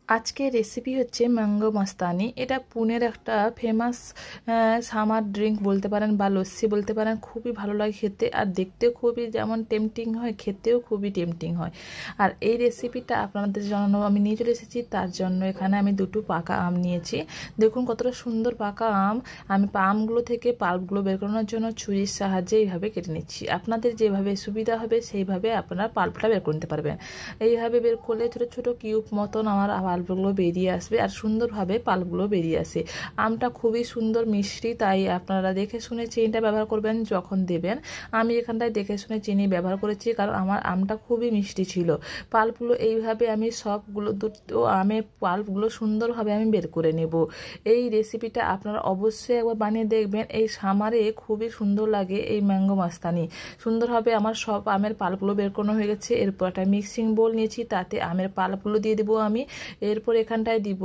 আজকের রেসিপি হচ্ছে ম্যাঙ্গো মাস্তানি। এটা পুনের একটা ফেমাস সামার ড্রিঙ্ক বলতে পারেন বা লস্যি বলতে পারেন। খুবই ভালো লাগে খেতে, আর দেখতেও খুবই যেমন টেম্পটিং হয়, খেতেও খুবই টেম্পটিং হয়। আর এই রেসিপিটা আপনাদের জানানো আমি নিয়ে চলে এসেছি। তার জন্য এখানে আমি দুটো পাকা আম নিয়েছি। দেখুন কতটা সুন্দর পাকা আম। আমি আমগুলো থেকে পাল্পগুলো বের করানোর জন্য ছুরির সাহায্যে এইভাবে কেটে নিচ্ছি। আপনাদের যেভাবে সুবিধা হবে সেইভাবে আপনারা পাল্পটা বের করে নিতে পারবেন। এইভাবে বের করলে ছোটো ছোটো কিউব মতন আমার পাল্পগুলো বেরিয়ে আসবে, আর সুন্দরভাবে পাল্পগুলো বেরিয়ে আসে। আমটা খুবই সুন্দর মিষ্টি, তাই আপনারা দেখে শুনে চিনিটা ব্যবহার করবেন যখন দেবেন। আমি এখানটায় দেখে শুনে চিনি ব্যবহার করেছি, কারণ আমার আমটা খুবই মিষ্টি ছিল। পাল্পগুলো এইভাবে আমি সবগুলো দুটো আমের পাল্পগুলো সুন্দরভাবে আমি বের করে নেব। এই রেসিপিটা আপনারা অবশ্যই একবার বানিয়ে দেখবেন। এই সামারে খুবই সুন্দর লাগে এই ম্যাঙ্গো মাস্তানি। সুন্দরভাবে আমার সব আমের পাল্পগুলো বের করানো হয়ে গেছে। এরপর একটা মিক্সিং বোল নিয়েছি, তাতে আমের পাল্পগুলো দিয়ে দেবো আমি। এরপর এখানটায় দিব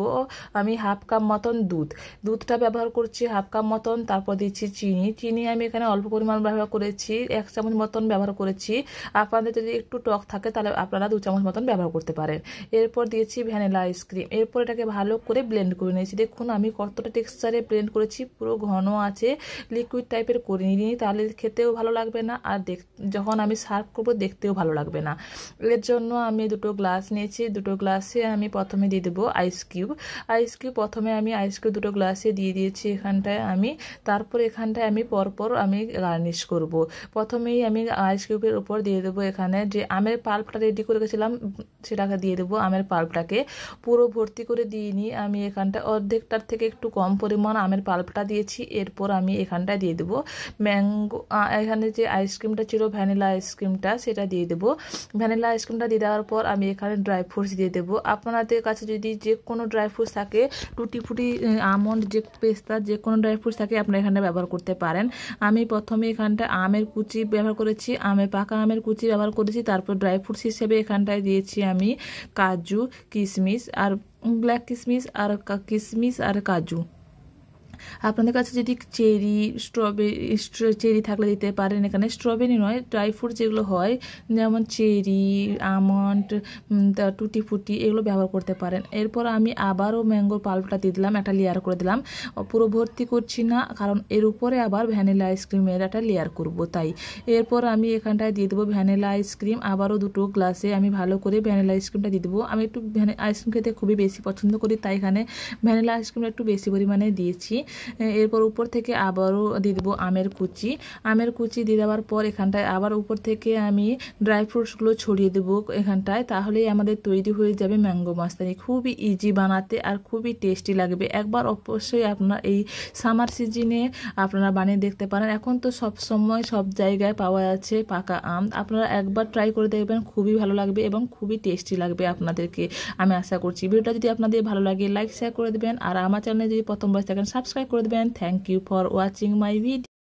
আমি হাফ কাপ মতন দুধটা ব্যবহার করছি হাফ কাপ মতন। তারপর দিচ্ছি চিনি আমি এখানে অল্প পরিমাণ ব্যবহার করেছি, 1 চামচ মতন ব্যবহার করেছি। আপনাদের যদি একটু টক থাকে তাহলে আপনারা 2 চামচ মতন ব্যবহার করতে পারেন। এরপর দিয়েছি ভ্যানিলা আইসক্রিম। এরপর এটাকে ভালো করে ব্লেন্ড করে নিয়েছি। দেখুন আমি কতটা টেক্সচারে ব্লেন্ড করেছি, পুরো ঘন আছে, লিকুইড টাইপের করে নিই, তাহলে খেতেও ভালো লাগবে না, আর যখন আমি সার্ভ করবো দেখতেও ভালো লাগবে না। এর জন্য আমি দুটো গ্লাস নিয়েছি। দুটো গ্লাসে আমি প্রথমে দিয়ে দেবো আইস কিউব। প্রথমে আমি আইস কিউব দুটো গ্লাসে দিয়ে দিয়েছি এখানটায় আমি। তারপর এখানটায় আমি পরপর আমি গার্নিশ করব। প্রথমেই আমি আইস কিউবের উপর দিয়ে দেবো এখানে যে আমের পাল্পটা রেডি করে রেখেছিলাম, সেটাকে দিয়ে দেবো। আমের পাল্পটাকে পুরো ভর্তি করে দিইনি, আমি এখানটায় অর্ধেকটার থেকে একটু কম পরিমাণ আমের পাল্পটা দিয়েছি। এরপর আমি এখানটায় দিয়ে দেবো ম্যাঙ্গো, এখানে যে আইসক্রিমটা ছিল ভ্যানিলা আইসক্রিমটা, সেটা দিয়ে দেবো। ভ্যানিলা আইসক্রিমটা দিয়ে দেওয়ার পর আমি এখানে ড্রাই ফ্রুটস দিয়ে দেবো। আপনাদের কাছে যদি যে কোনো ড্রাই ফ্রুটস থাকে, টুটি ফুটি, আমন্ড, যে পেস্তা, যে কোনো ড্রাই ফ্রুটস থাকে আপনারা এখানে ব্যবহার করতে পারেন। আমি প্রথমে এখানটায় আমের কুচি ব্যবহার করেছি, পাকা আমের কুচি ব্যবহার করেছি। তারপর ড্রাই ফ্রুটস হিসেবে এখানটায় দিয়েছি আমি কাজু, কিশমিশ আর ব্ল্যাক কিশমিশ আর কাজু। আপনাদের কাছে যদি চেরি থাকলে দিতে পারেন। এখানে স্ট্রবেরি নয়, ড্রাই ফ্রুট যেগুলো হয় যেমন চেরি, আমন্ড, টুটি ফুটি, এগুলো ব্যবহার করতে পারেন। এরপর আমি আবারও ম্যাঙ্গোর পাল্পটা দিয়ে দিলাম, একটা লেয়ার করে দিলাম। পুরো ভর্তি করছি না, কারণ এর উপরে আবার ভ্যানিলা আইসক্রিমের একটা লেয়ার করব তাই। এরপর আমি এখানটায় দিয়ে দেবো ভ্যানিলা আইসক্রিম। আবারও দুটো গ্লাসে আমি ভালো করে ভ্যানিলা আইসক্রিমটা দিয়ে দেবো। আমি একটু আইসক্রিম খেতে খুবই বেশি পছন্দ করি, তাই এখানে ভ্যানিলা আইসক্রিমটা একটু বেশি পরিমাণে দিয়েছি। এরপর উপর থেকে আবারও দিয়ে দেবো আমের কুচি দিয়ে দেওয়ার পর এখানটায় আবার উপর থেকে আমি ড্রাই ফ্রুটসগুলো ছড়িয়ে দেবো এখানটায়। তাহলেই আমাদের তৈরি হয়ে যাবে ম্যাঙ্গো মাস্তানি। খুবই ইজি বানাতে আর খুবই টেস্টি লাগবে। একবার অবশ্যই আপনারা এই সামার সিজনে আপনারা বানিয়ে দেখতে পারেন। এখন তো সব সময় সব জায়গায় পাওয়া যাচ্ছে পাকা আম। আপনারা একবার ট্রাই করে দেখবেন, খুবই ভালো লাগবে এবং খুবই টেস্টি লাগবে আপনাদেরকে, আমি আশা করছি। ভিডিওটা যদি আপনাদের ভালো লাগে লাইক শেয়ার করে দেবেন, আর আমার চ্যানেলে যদি প্রথমবার থাকেন সাবস্ক্রাইব করে দেবেন। Thank you for watching my video.